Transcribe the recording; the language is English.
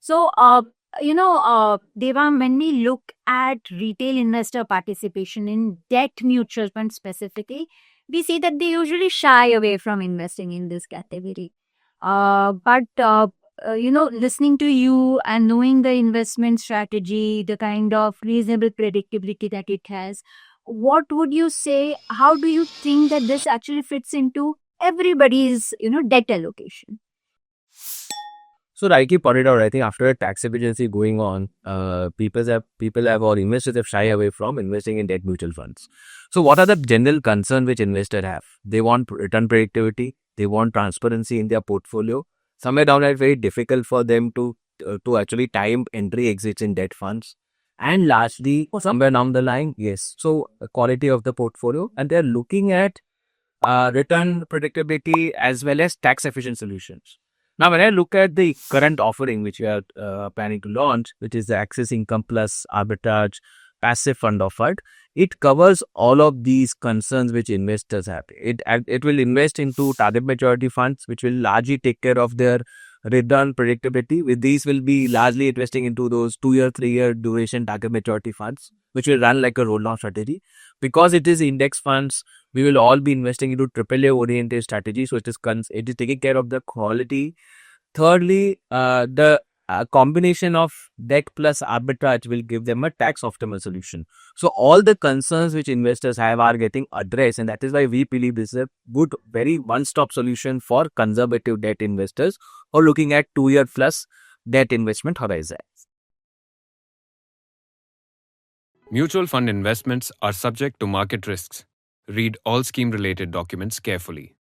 So, Devang, when we look at retail investor participation in debt mutual funds specifically, we see that they usually shy away from investing in this category. But listening to you and knowing the investment strategy, the kind of reasonable predictability that it has, what would you say? How do you think that this actually fits into everybody's, debt allocation? So Raiki pointed out, I think after a tax efficiency going on, people have or investors have shy away from investing in debt mutual funds. So what are the general concerns which investors have? They want return predictability, they want transparency in their portfolio. Somewhere down it's very difficult for them to actually time entry exits in debt funds. And lastly, somewhere down the line, yes, so quality of the portfolio, and they're looking at return predictability as well as tax efficient solutions. Now, when I look at the current offering which we are planning to launch, which is the Access Income Plus Arbitrage Passive Fund offered, it covers all of these concerns which investors have. It will invest into target maturity funds, which will largely take care of their return predictability. With these, will be largely investing into those 2 year, 3 year duration target maturity funds, which will run like a roll down strategy. Because it is index funds, we will all be investing into AAA oriented strategy. So it is taking care of the quality. Thirdly, the combination of debt plus arbitrage will give them a tax optimal solution. So all the concerns which investors have are getting addressed, and that is why we believe this is a good, very one-stop solution for conservative debt investors or looking at 2 year plus debt investment horizon. Mutual fund investments are subject to market risks. Read all scheme related documents carefully.